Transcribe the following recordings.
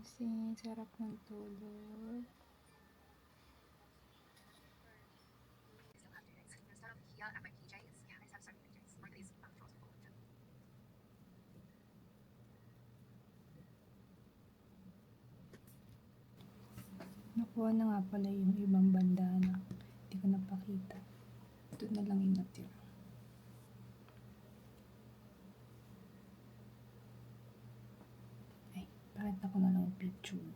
Gising, sarap ng tulog. Nakuha na nga pala yung ibang banda na hindi ko napakita. Ito na lang yung natira. Ay, pakita ko na lang yung picture.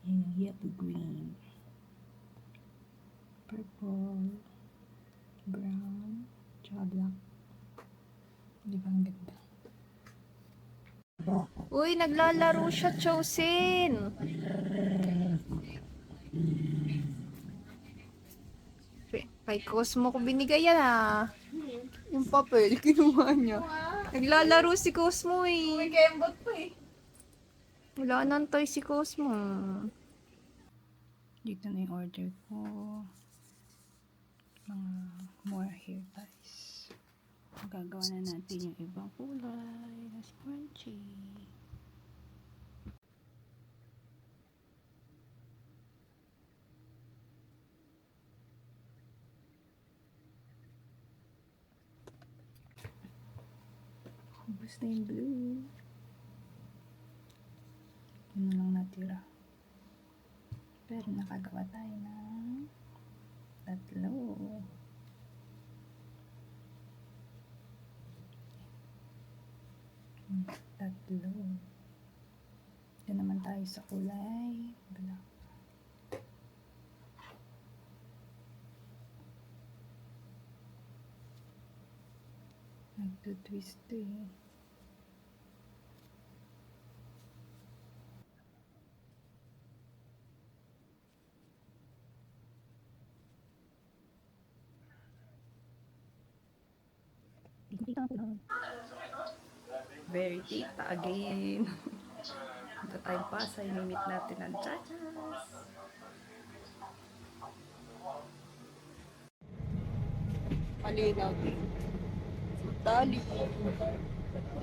Yung yellow green, purple, brown, tsaka black. Di ba ang ganda? Uy, naglalaro siya, Chosin! Kay Cosmo ko binigay yan ah. Yung papel, kinuha niya. Naglalaro si Cosmo eh. Uy, kembot pa eh. Wala nang toy si Cosmo. Dito na yung order ko. Mga more hair ties. Gagawa na natin yung ibang kulay na scrunchie. Ubus na yung blue. Ito na lang natira. Pero nakagawa tayo ng tatlo. Tatlo. Ito naman tayo sa kulay black. Nagtutwist eh. Very tita again. Ito tayong Pasay, nimit natin ang chachas. Malinaw din. Dali.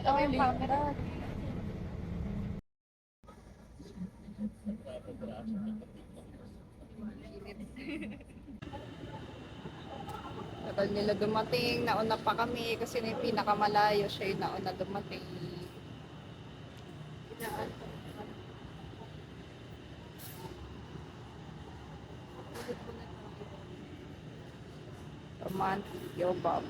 Dali. Tagal nila dumating, nauna pa kami kasi na yung pinakamalayo siya yung nauna dumating. Romantic, yo Bob.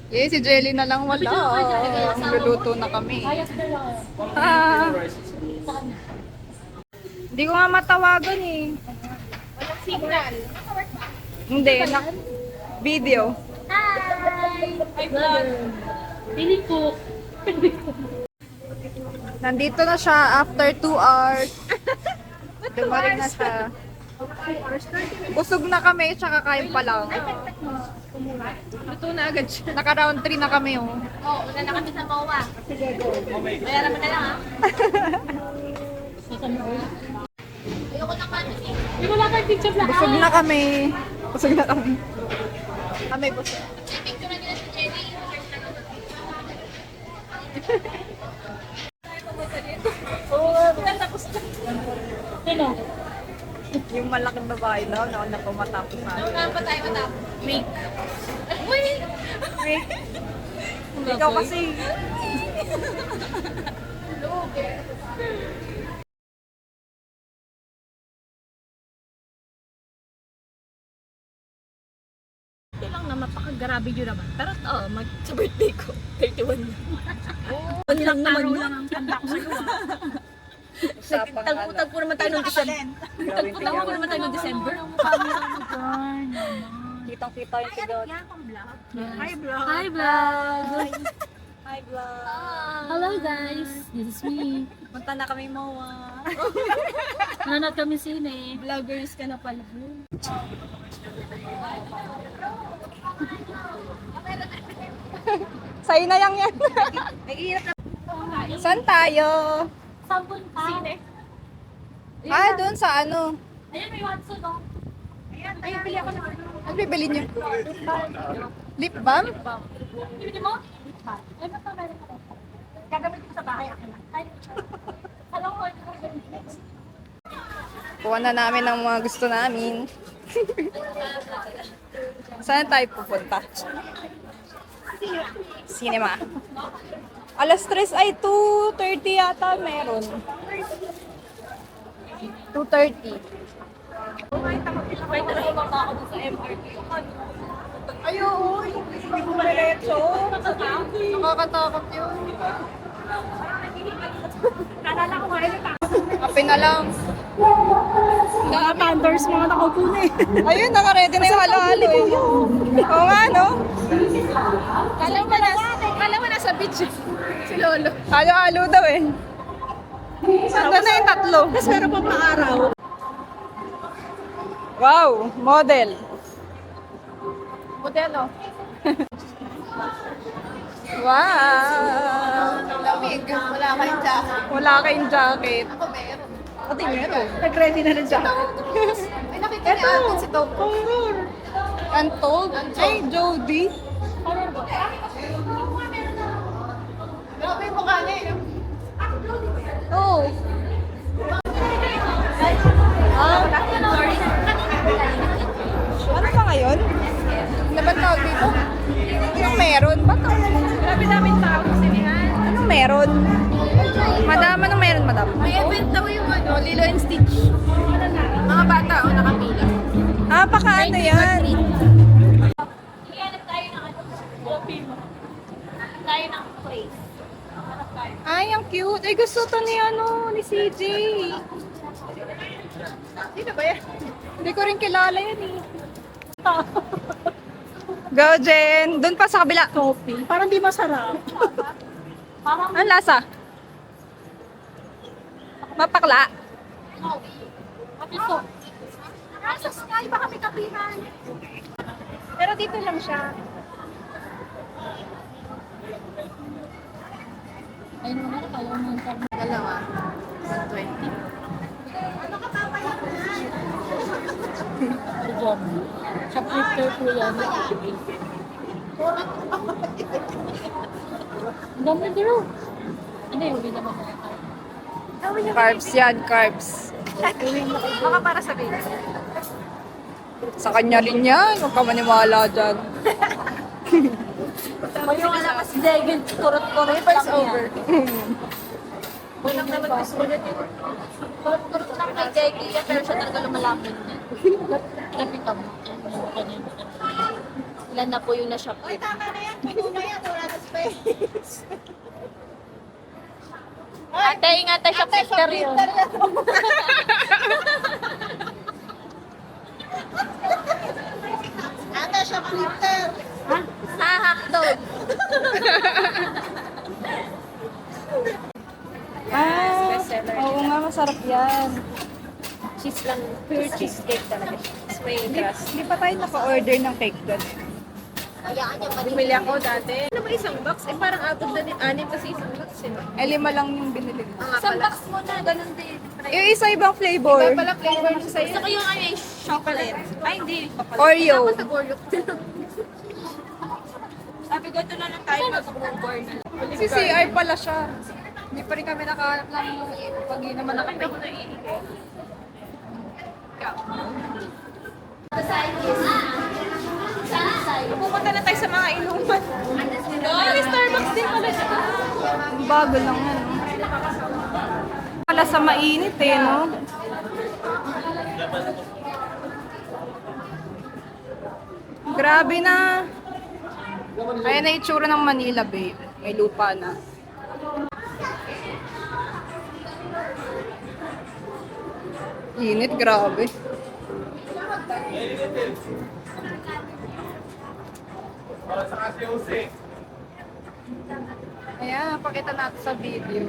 Yes, si Jelly na lang wala. Nagluluto na kami. Ah. Hindi ko nga matawagan eh. Walang signal. Hindi, video. Hi! Hi, vlog. Piling ko. Nandito na siya after 2 hours. Dumaring na siya. Busog na kami, tsaka kain pa lang. Luto na agad siya. Naka round 3 na kami oh. Oo, una na kami sa MOA. Bayaran mo na lang ha. Ayoko na pa. Hindi ko lang kayo picture lang. Busog na kami. Busog na kami. Kami busog. Picture na nila si Jenny. Oo, tapos na. Sino? Yung malaking babae daw, nauna po matapos na. Ano nga pa tayo matapos? Make. Uy! Ikaw kasi. Hindi lang na mapakagarabi yun naman. Pero sa birthday ko, 31 na. Oo, ilang araw lang ang tanda ko sa'yo Usapang Tagputag ko naman tayo ng December. Tagputag ko naman tayo ng December. Kitang-kita yung sigot. Hi, vlog. Hi vlog! Hi vlog. Hello guys! This is me. Punta na kami MOA. Nanonood kami sine. Vloggers ka na pala. Sa'yo na lang yan. Saan tayo? Sampun pa. Sine. Ah, doon sa ano? Ayan, may Watson, no? Ayan, bili ako ng Ano bibili niyo? Lip balm? Bili mo? Ay, ba't pa meron ako? Gagamit ko sa bahay ako na. Ay, hello, Kuha na namin ang mga gusto namin. Saan tayo pupunta? Cinema. Alas 3 ay 2:30 yata meron. 2:30. May talaga baba ako dun sa MRT. Ay, oo. Hindi ko maliretso. Nakakatakot yun. Naalala ko nga yun. Kape na lang. Mga thunders, mga nakaupo na eh. Ayun, nakaredy na yung halo-halo eh. Oo nga, no? Kala mo nasa beach si Lolo. Halo-halo daw eh. Saan na yung tatlo? Tapos meron pang paaraw. Wow, model. Modelo. Wow. Lamig. Wala kayong jacket. Wala kayong jacket. Ako meron. Pati meron. Nag-ready na ng jacket. Ay, nakita niya atin si Tom. Untold? Ay, Jody. Grabe yung mukha niya eh. Oh. Ah, ano pa ngayon? Ano ba tawag dito? Anong meron? Ba't ang... Grabe namin tao sa sinihan. Anong meron? Madam, anong meron, madam? May event daw yung ano, Lilo and Stitch. Mga bata o nakapila. Ah, baka ano yan? Iyanap tayo ng ano, coffee mo. Tayo ng place. Ay, ang cute. Ay, gusto to ni ano, ni CJ. Sino ba yan? Hindi ko rin kilala yan eh. Go, Jen. Doon pa sa kabila. Coffee. Parang di masarap. Parang Anong lasa? Mapakla. ito. Nasa sky ba kami kapihan? Pero dito lang siya. Ayun mo na, kaya mo yung karne. Dalawa. 120. Diyan. Shoplifter po yan. Ang dami dito. Ano yung huli naman mga tayo? Carbs yan, carbs. Baka para sa baby. Sa kanya rin yan. Huwag ka maniwala dyan. May yung alam kasi Degen, kurot-kurot lang over. yan. Unang naman gusto ko dyan yun. Kurot-kurot lang kay Degen yan, pero siya talaga lumalapit niya. Lapit ka mo. Ilan na po yung na-shoplift? Tama na yan. Puno na yan. Wala na space. Ate, ingat tayo shoplifter yun. Ate, shoplifter. Hahakdog. Ah, oo nga, masarap yan. Cheese lang. Pure cheesecake talaga. Spray grass. Hindi pa tayo naka-order ng cake doon. Hayaan niya Bumili ako dati. Ano ba isang box? Eh parang out of the anim kasi isang box. Eh. 5 lang yung binili ko. Isang box mo na, ganun din. Yung isa ibang flavor. Iba pala flavor niya sa'yo. Gusto ko yung ano yung chocolate. Ay, hindi. Oreo. Ako sa Oreo. Sabi ko, ito na lang tayo mag-burn. Si CR pala siya. Hindi pa rin kami nakahanap ng pag naman Nakita ko na iigay. Pupunta na tayo sa mga inuman. May Starbucks din pala siya. bago lang yan. Pala sa mainit eh, no? Grabe na. Kaya na itsura ng Manila, babe. May lupa na. Init, grabe. Ayan, pakita natin sa video.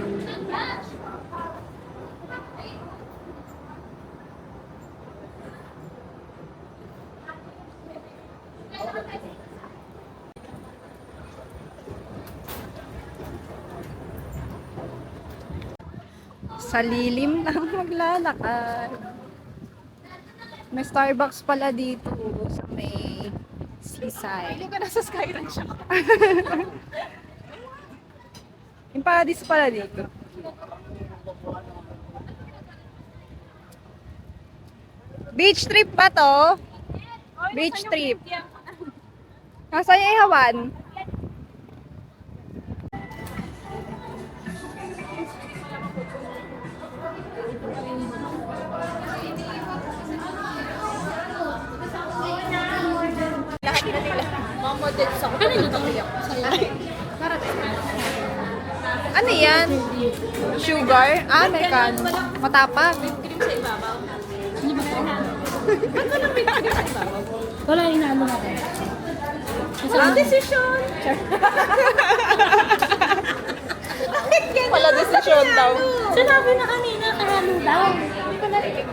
Sa lilim lang maglalakad. May Starbucks pala dito sa may seaside. Hindi ka na sa Sky Ranch ako. Yung paradise pala dito. Beach trip ba to? Beach trip. Nasaan yung ihawan? Lahat na nila. Mga models ako. Ano yung tatayak? Ano yan? Sugar? Ah, American. Matapang. Cream sa ibabaw. Wala, inaano natin. Walang desisyon. Wala desisyon daw. Sinabi na kanina, kahalo daw. Hindi ko narinig.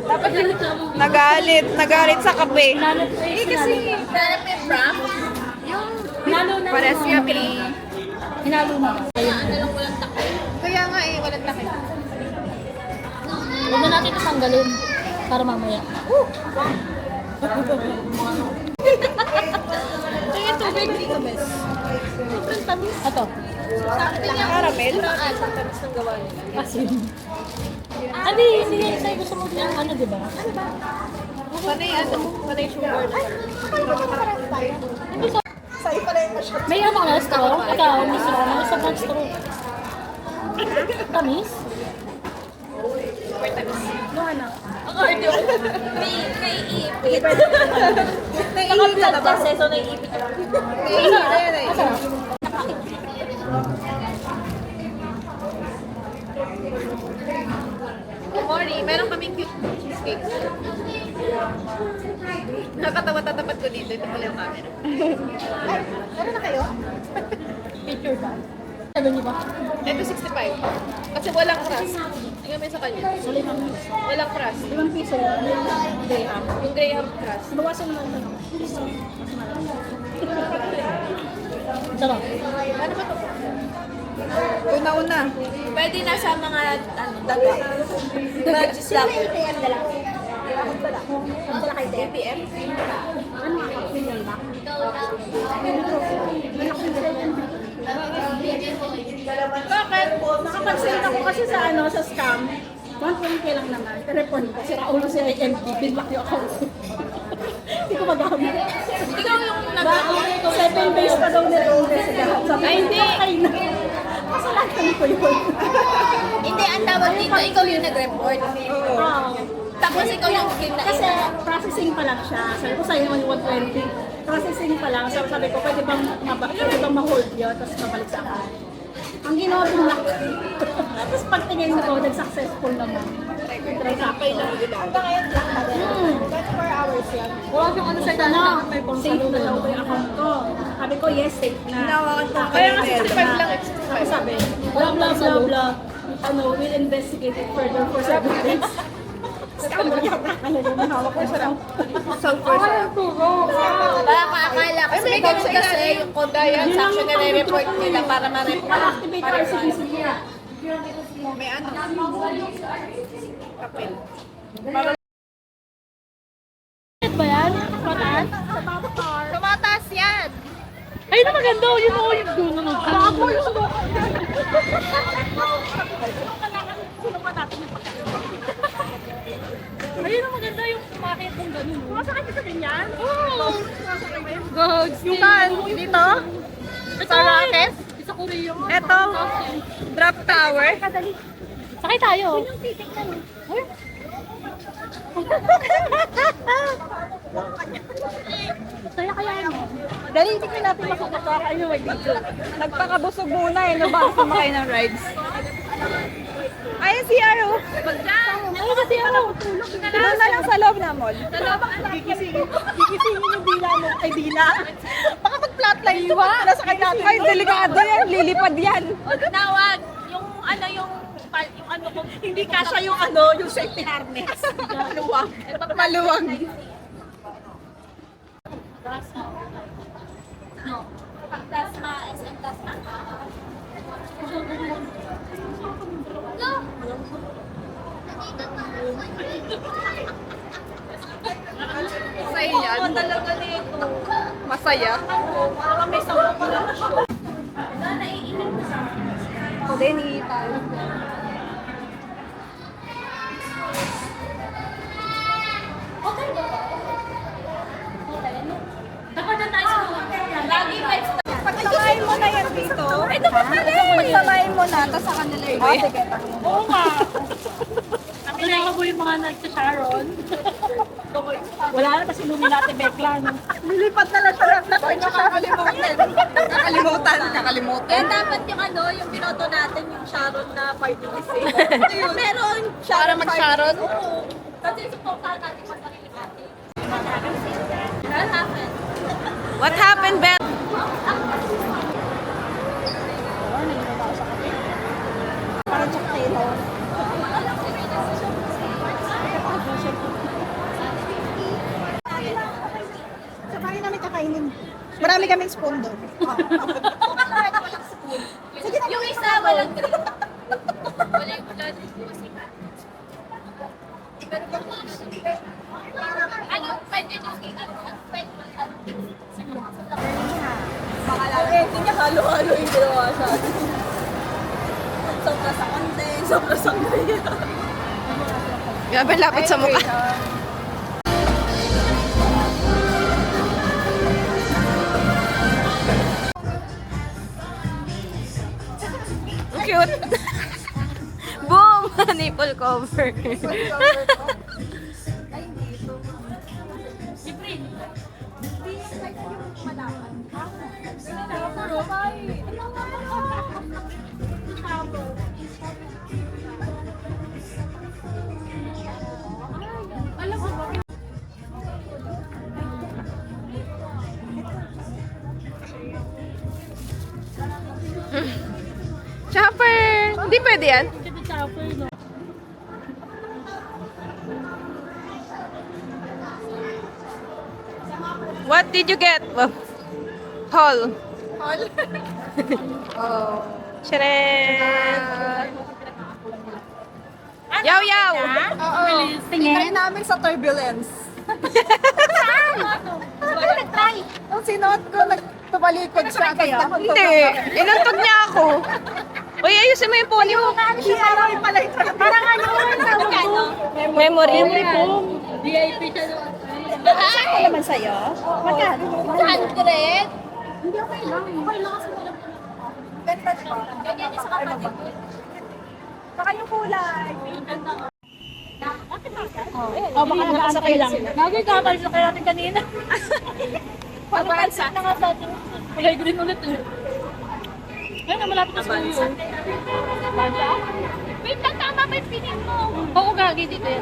Dapat nagalit sa kape. Lalat ko eh, kasi... Dahil may pram. Hinalo na. Pares kami. Hinalo na. Kaya ano lang walang takay. Kaya nga eh, walang takip. Huwag na natin ito tanggalin. Para mamaya. Kaya tubig dito, bes. Sobrang tamis. Ito. Caramel? Ang tamis ng gawa nila. Asin. Hindi, hindi yan sa'yo. Gusto mo yung ano, di ba? Panay ano? Panay sugar na. Hindi sa... May ano ka na, straw? Ikaw, may straw. May sa pang straw. Tamis? Ang arte ko. Naiipit. Naka-blood kasi, so naiipit. Asa? Mori, meron kaming cute cheesecake. Nakatawa-tatapat ko dito. Ito pala yung camera. Meron na kayo? Picture ba? Sabi niyo ba? Ito 65. Kasi walang crust. Tingnan mo yun sa kanya. Sa 5 piso. Walang crust. 5 piso. Graham. Yung Graham crust. Bawasan naman ito. Sarap. Ano ba ito? Una-una. Pwede na sa mga daga. Badges lang. APM? Bakit? Nakapag-send ako kasi sa sa scam. 120 lang naman. Telepon ko. Sira ulo si IMT. Binlock yung account ko. Hindi ko magamit. Ikaw yung Bakit? 7 days pa daw nila-invest lahat. Sabi ko, Hindi. "Kain na." Kasalanan ko yun. Hindi, ang tawag dito, ikaw yung nag-report. Oo. Tapos ikaw yung Kasi processing pa lang siya. Sabi ko sa'yo naman yung 120. Processing pa lang. So sabi ko, pwede bang ma-hold yun? Tapos mabalik sa akin. Ang ginawa binlock. Tapos pagtingin ko, nag-successful naman. Try lang nila. Hanggang ngayon lang ba din? 24 hours yan. Wala yung ano sa safe na daw ko yung account ko. Sabi ko, yes, safe na. Hinawakan ko Kaya nga kanina. 65 lang. Tapos sabi, blah, blah, blah, blah. Ano, we'll investigate it further for 7 days. Scam ba yung hawak ko siya lang. Sulfur siya. Baka akala, kasi may ganun kasi yung transaction na report nila para ma-report. Activate our CCTV. May ano? Kapil. Ba yan? Mataas? Tumataas yan! Ay, na maganda. Yun o, yung dulo ng ako yung ayun na maganda yung kumakit ng ganun. Sumasakit ka sa ganyan? Oo. Goats. Yung saan? Dito? Sa rocket? Sa Korea. Eto. Drop tower. Sakay tayo. Yung titik na yun. Saya kaya yun. Dali, hindi ko natin makakaka. Ano, wait. Nagpakabusog muna eh. No, bago sumakay ng rides. Ayun si Aro. Ay, kasi ano? Doon na lang sa loob na mall. Gigisingin yung dila mo. Ay, dila. Baka mag-flatline ito. Nasakay natin. Ay, delikado yan. Lilipad yan. Nawag, yung ano yung ano ko, Hindi kasha yung ano, yung safety harness. Maluwag. Maluwag. Tasma, SM Tasma. talaga nito. Masaya. Para may sawa ko lang siya. Hindi, ni tayo. Dapat na tayo lagi may Pagsamahin mo na yan dito. ito pa pala eh. Pagsamahin mo na, tapos sa kanila yun. Sige. Oo nga. Kailangan mo yung mga nagsa-Sharon. Wala na kasi Illuminati Bekla. No? Nilipat na lang siya lang. Kakalimutan. Kaya dapat yung yung binoto natin, yung Sharon na party list eh. Meron Sharon Para mag-Sharon? Oo. Kasi supportahan natin sa sarili natin. What happened? What happened, Beth? Parang tsakero. Sa bahay namin kakainin. Marami kaming spoon doon. Sige na, yung isa walang green. Walang blood kasi. Ano, pwede yung hindi niya halo-halo yung ginawa sa atin. Sobra sa konti, sobra sa kaya. Grabe, lapit sa mukha. Cute. Boom! Nipple cover. Chopper! Hindi pwede yan. What did you get? Hall. Hall? Oh. Sharon! Yaw, yaw! Oo. Tingnan namin sa turbulence. Nag-try. Nung sinuot ko, nagpapalikod siya. Hindi. Inantog niya ako. Uy, ayusin mo yung pony mo. Parang ano, Memory. VIP siya doon. Ano naman sa'yo? Magkano? 100? Hindi, okay lang. Okay lang kasi walang ganda pa. Ganyan din sa kapatid ko. Baka yung kulay. Oh, baka nag-aantay lang. Nagkakapal sa kaya natin kanina. Pabansa. Na nga sa atin. Kulay green ulit eh. Ayun na, malapit na sa uyo. Bansa? Wait lang, tama ba yung pinin mo? Oo, gagi dito yan.